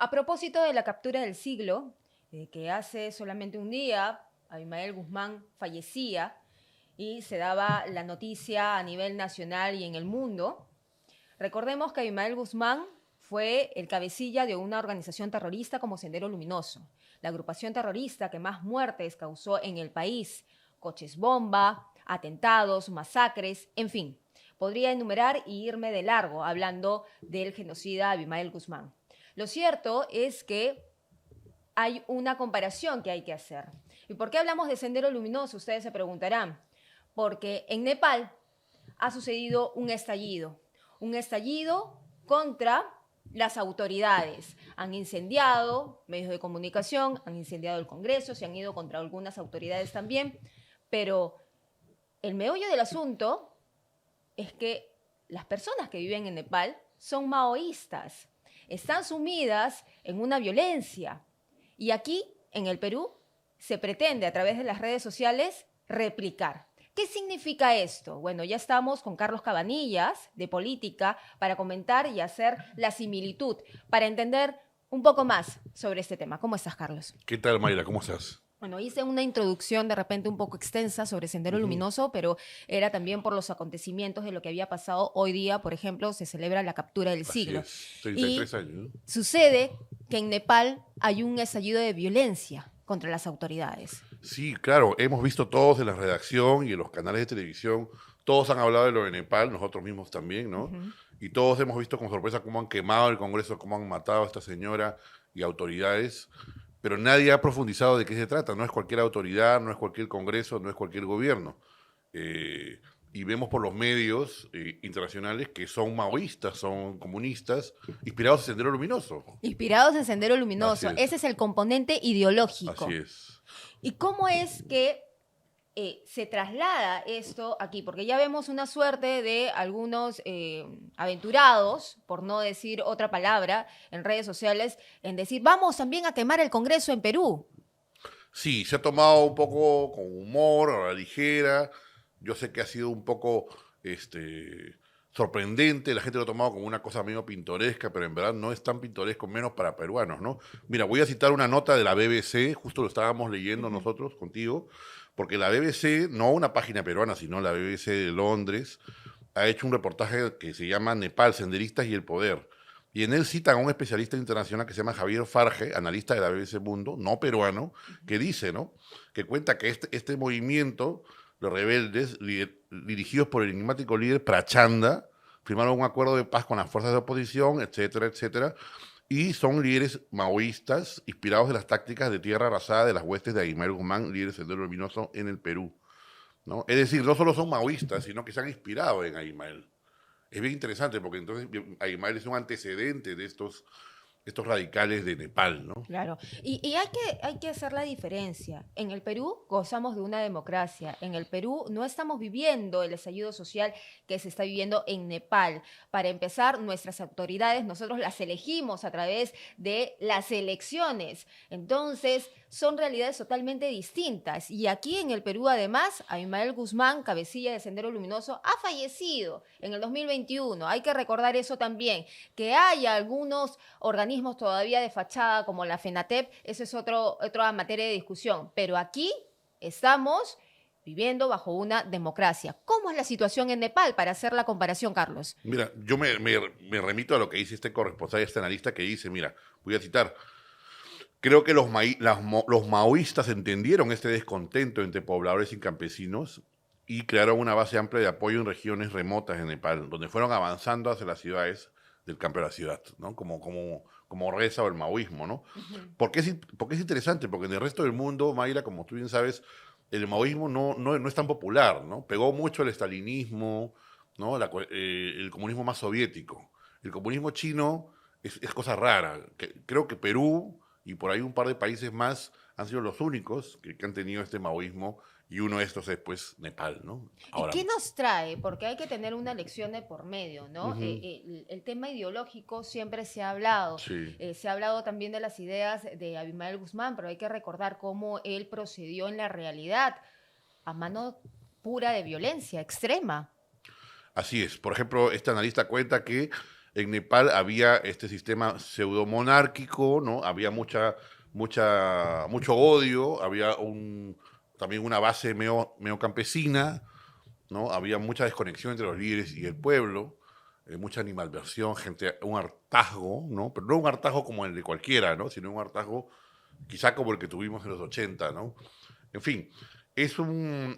A propósito de la captura del siglo, que hace solamente un día Abimael Guzmán fallecía y se daba la noticia a nivel nacional y en el mundo, recordemos que Abimael Guzmán fue el cabecilla de una organización terrorista como Sendero Luminoso, la agrupación terrorista que más muertes causó en el país, coches bomba, atentados, masacres, en fin. Podría enumerar y irme de largo hablando del genocida Abimael Guzmán. Lo cierto es que hay una comparación que hay que hacer. ¿Y por qué hablamos de Sendero Luminoso? Ustedes se preguntarán. Porque en Nepal ha sucedido un estallido contra las autoridades. Han incendiado medios de comunicación, han incendiado el Congreso, se han ido contra algunas autoridades también, pero el meollo del asunto es que las personas que viven en Nepal son maoístas, están sumidas en una violencia. Y aquí, en el Perú, se pretende a través de las redes sociales replicar. ¿Qué significa esto? Bueno, ya estamos con Carlos Cabanillas, de Política, para comentar y hacer la similitud, para entender un poco más sobre este tema. ¿Cómo estás, Carlos? ¿Qué tal, Mayra? ¿Cómo estás? Bueno, hice una introducción de repente un poco extensa sobre Sendero Ujú. Luminoso, pero era también por los acontecimientos de lo que había pasado hoy día. Por ejemplo, se celebra la captura del Así siglo. es, 33 Y años, ¿no? sucede que en Nepal hay un estallido de violencia contra las autoridades. Sí, claro, hemos visto todos en la redacción y en los canales de televisión, todos han hablado de lo de Nepal, nosotros mismos también, ¿no? Ujú. Y todos hemos visto con sorpresa cómo han quemado el Congreso, cómo han matado a esta señora y autoridades, pero nadie ha profundizado de qué se trata, no es cualquier autoridad, no es cualquier Congreso, no es cualquier gobierno. Eh, y vemos por los medios internacionales que son maoístas, son comunistas, inspirados en Sendero Luminoso. Inspirados en Sendero Así Luminoso. Ese es, es el componente así ideológico. es. ¿Y cómo es que se traslada esto aquí? Porque ya vemos una suerte de algunos aventurados, por no decir otra palabra, en redes sociales, en decir, vamos también a quemar el Congreso en Perú. Sí, se ha tomado un poco con humor, a la ligera. Yo sé que ha sido un poco sorprendente, la gente lo ha tomado como una cosa medio pintoresca, pero en verdad no es tan pintoresco, menos para peruanos, ¿no? Mira, voy a citar una nota de la BBC, justo lo estábamos leyendo Ujú. nosotros contigo, porque la BBC, no una página peruana, sino la BBC de Londres, ha hecho un reportaje que se llama Nepal, Senderistas y el Poder. Y en él citan a un especialista internacional que se llama Javier Farge, analista de la BBC Mundo, no peruano, que dice, ¿no? Que cuenta que este movimiento, los rebeldes, dirigidos por el enigmático líder Prachanda, firmaron un acuerdo de paz con las fuerzas de oposición, etcétera, etcétera, y son líderes maoístas inspirados en las tácticas de tierra arrasada de las huestes de Aguilar Guzmán, líder del Sendero Luminoso en el Perú, ¿no? Es decir, no solo son maoístas, sino que se han inspirado en Aguilar. Es bien interesante porque entonces Aymar es un antecedente de estos radicales de Nepal, ¿no? Claro, y hay que hacer la diferencia. En el Perú gozamos de una democracia. En el Perú no estamos viviendo el estallido social que se está viviendo en Nepal. Para empezar, nuestras autoridades, nosotros las elegimos a través de las elecciones. Entonces, son realidades totalmente distintas. Y aquí en el Perú, además, Abimael Guzmán, cabecilla de Sendero Luminoso, ha fallecido en el 2021. Hay que recordar eso también. Que haya algunos organismos todavía de fachada como la FENATEP, eso es otra materia de discusión. Pero aquí estamos viviendo bajo una democracia. ¿Cómo es la situación en Nepal para hacer la comparación, Carlos? Mira, yo me remito a lo que dice este corresponsal, este analista que dice, mira, voy a citar, creo que los maoístas entendieron este descontento entre pobladores y campesinos y crearon una base amplia de apoyo en regiones remotas de Nepal, donde fueron avanzando hacia las ciudades del campo de la ciudad, ¿no? Como reza o el maoísmo, ¿no? Ujú. Porque es interesante, porque en el resto del mundo, Mayra, como tú bien sabes, el maoísmo no es tan popular, ¿no? Pegó mucho el estalinismo, ¿no? El comunismo más soviético. El comunismo chino es cosa rara. Creo que Perú y por ahí un par de países más han sido los únicos que han tenido este maoísmo y uno de estos es pues Nepal, ¿no? ¿Y Ahora, qué nos trae? Porque hay que tener una lección de por medio, ¿no? ujú, El tema ideológico siempre se ha hablado. sí. Se ha hablado también de las ideas de Abimael Guzmán, pero hay que recordar cómo él procedió en la realidad a mano pura de violencia extrema. Así es. Por ejemplo, este analista cuenta que En Nepal había este sistema pseudomonárquico, ¿no? Había mucho odio, había también una base medio campesina, ¿no? Había mucha desconexión entre los líderes y el pueblo, mucha animalversión, gente, un hartazgo, ¿no? Pero no un hartazgo como el de cualquiera, ¿no? Sino un hartazgo quizá como el que tuvimos en los 80, ¿no? En fin, es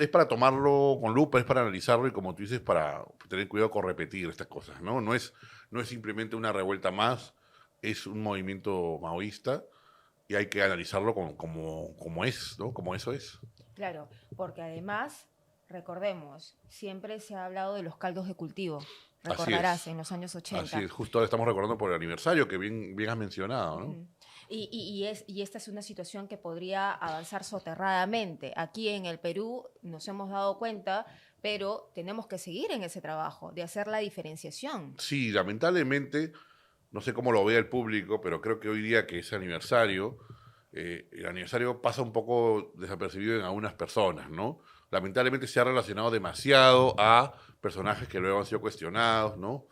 para tomarlo con lupa, es para analizarlo y como tú dices, para tener cuidado con repetir estas cosas, ¿no? No es simplemente una revuelta más, es un movimiento maoísta y hay que analizarlo como es, ¿no? Como eso es. Claro, porque además, recordemos, siempre se ha hablado de los caldos de cultivo. Así Recordarás, es, en los años así 80. es. Justo ahora estamos recordando por el aniversario que bien has mencionado, ¿no? Ujú. Y esta es una situación que podría avanzar soterradamente. Aquí en el Perú nos hemos dado cuenta, pero tenemos que seguir en ese trabajo de hacer la diferenciación. Sí, lamentablemente, no sé cómo lo vea el público, pero creo que hoy día que es aniversario, el aniversario pasa un poco desapercibido en algunas personas, ¿no? Lamentablemente se ha relacionado demasiado a personajes que luego han sido cuestionados, ¿no?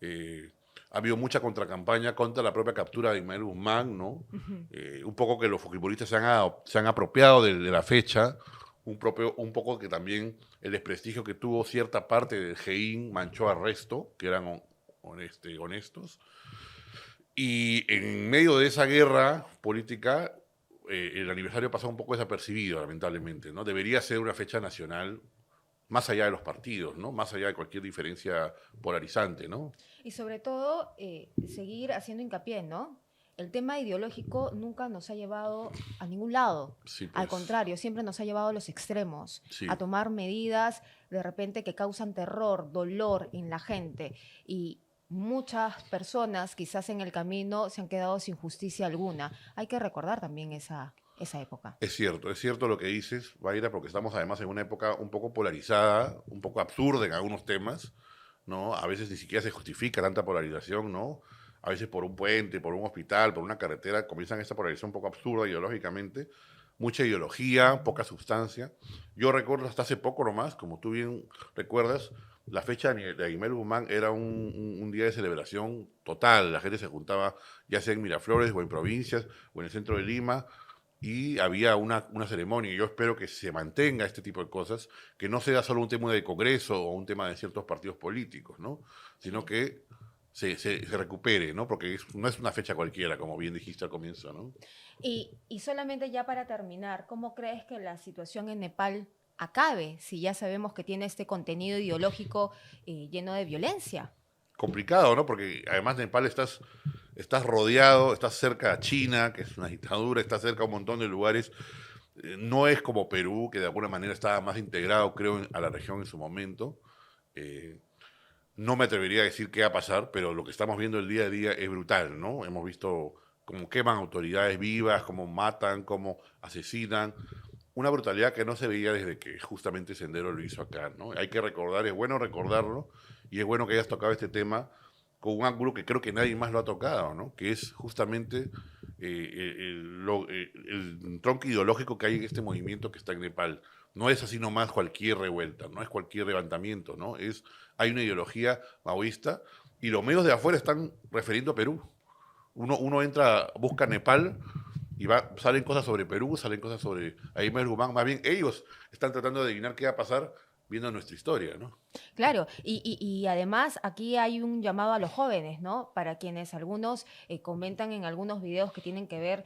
Eh, ha habido mucha contracampaña contra la propia captura de Ismael Guzmán, ¿no? Ujú. Un poco que los futbolistas se han apropiado de la fecha, un poco que también el desprestigio que tuvo cierta parte del GEIN manchó al resto, que eran honestos. Y en medio de esa guerra política, el aniversario pasó un poco desapercibido, lamentablemente, ¿no? Debería ser una fecha nacional más allá de los partidos, ¿no? Más allá de cualquier diferencia polarizante, ¿no? Y sobre todo, seguir haciendo hincapié, ¿no? El tema ideológico nunca nos ha llevado a ningún lado. Sí, Al pues, contrario, siempre nos ha llevado a los extremos, a sí. tomar medidas de repente que causan terror, dolor en la gente. Y muchas personas quizás en el camino se han quedado sin justicia alguna. Hay que recordar también esa época. Es cierto lo que dices, Vaira, porque estamos además en una época un poco polarizada, un poco absurda en algunos temas, ¿no? A veces ni siquiera se justifica tanta polarización, ¿no? A veces por un puente, por un hospital, por una carretera, comienzan esta polarización un poco absurda ideológicamente, mucha ideología, poca sustancia. Yo recuerdo hasta hace poco nomás, como tú bien recuerdas, la fecha de Aguimel Guzmán era un día de celebración total, la gente se juntaba ya sea en Miraflores o en provincias o en el centro de Lima, y había una ceremonia. Yo espero que se mantenga este tipo de cosas, que no sea solo un tema de Congreso o un tema de ciertos partidos políticos, ¿no? Sino Sí. que se recupere, ¿no? Porque no es una fecha cualquiera, como bien dijiste al comienzo, ¿no? Y solamente ya para terminar, ¿cómo crees que la situación en Nepal acabe si ya sabemos que tiene este contenido ideológico lleno de violencia? Complicado, ¿no? Porque además Nepal estás rodeado, estás cerca a China, que es una dictadura, estás cerca a un montón de lugares. No es como Perú, que de alguna manera estaba más integrado, creo, a la región en su momento. Eh, No me atrevería a decir qué va a pasar, pero lo que estamos viendo el día a día es brutal, ¿no? Hemos visto cómo queman autoridades vivas, cómo matan, cómo asesinan. Una brutalidad que no se veía desde que justamente Sendero lo hizo acá, ¿no? Hay que recordar, es bueno recordarlo, y es bueno que hayas tocado este tema con un ángulo que creo que nadie más lo ha tocado, ¿no? Que es justamente el tronco ideológico que hay en este movimiento que está en Nepal. No es así nomás cualquier revuelta, no es cualquier levantamiento, ¿no? Hay una ideología maoísta y los medios de afuera están refiriendo a Perú. Uno entra, busca Nepal y salen cosas sobre Perú, salen cosas sobre Aymar Guzmán. Más bien ellos están tratando de adivinar qué va a pasar viendo nuestra historia, ¿no? Claro, y además aquí hay un llamado a los jóvenes, ¿no? Para quienes algunos comentan en algunos videos que tienen que ver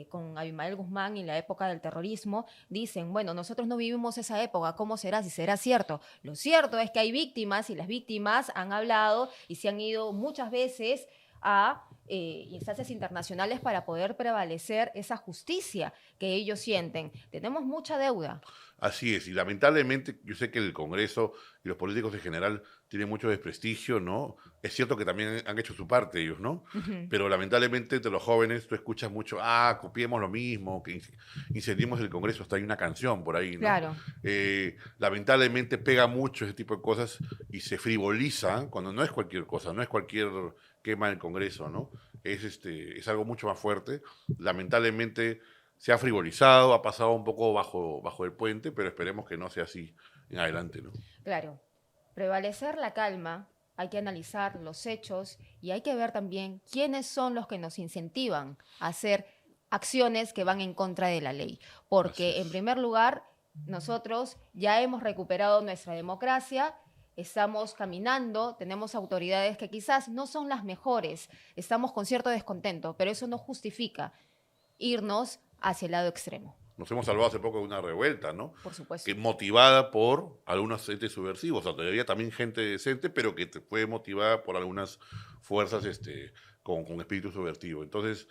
con Abimael Guzmán y la época del terrorismo, dicen, bueno, nosotros no vivimos esa época, ¿cómo será? Si será cierto. Lo cierto es que hay víctimas y las víctimas han hablado y se han ido muchas veces a instancias internacionales para poder prevalecer esa justicia que ellos sienten. Tenemos mucha deuda. Así es, y lamentablemente yo sé que el Congreso y los políticos en general tienen mucho desprestigio, ¿no? Es cierto que también han hecho su parte ellos, ¿no? Ujú. Pero lamentablemente entre los jóvenes tú escuchas mucho, copiemos lo mismo, que incendiemos el Congreso, hasta hay una canción por ahí, ¿no? Claro. Lamentablemente pega mucho ese tipo de cosas y se frivoliza cuando no es cualquier cosa, no es cualquier quema del Congreso, ¿no? Es algo mucho más fuerte. Lamentablemente se ha frivolizado, ha pasado un poco bajo el puente, pero esperemos que no sea así en adelante, ¿no? Claro, prevalecer la calma, hay que analizar los hechos y hay que ver también quiénes son los que nos incentivan a hacer acciones que van en contra de la ley. Así Porque, en es. primer lugar, nosotros ya hemos recuperado nuestra democracia, estamos caminando, tenemos autoridades que quizás no son las mejores, estamos con cierto descontento, pero eso no justifica irnos hacia el lado extremo, Nos hemos salvado hace poco de una revuelta, ¿no? por Que supuesto. motivada por algunos entes subversivos, o sea, todavía también gente decente, pero que fue motivada por algunas fuerzas con espíritu subversivo. Entonces,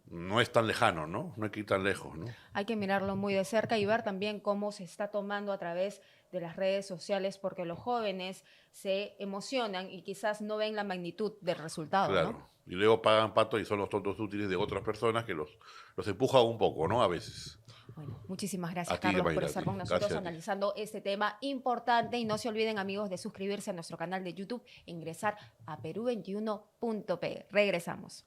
no es tan lejano, ¿no? No hay que ir tan lejos, ¿no? Hay que mirarlo muy de cerca y ver también cómo se está tomando a través de las redes sociales, porque los jóvenes se emocionan y quizás no ven la magnitud del resultado, ¿no? Claro. Y luego pagan pato y son los tontos útiles de otras personas que los empujan un poco, ¿no? A veces. Bueno, muchísimas A gracias, ti, Carlos, por Mayra, a estar ti. con nosotros Gracias a ti. analizando este tema importante. Y no se olviden, amigos, de suscribirse a nuestro canal de YouTube e ingresar a perú21.pe. Regresamos.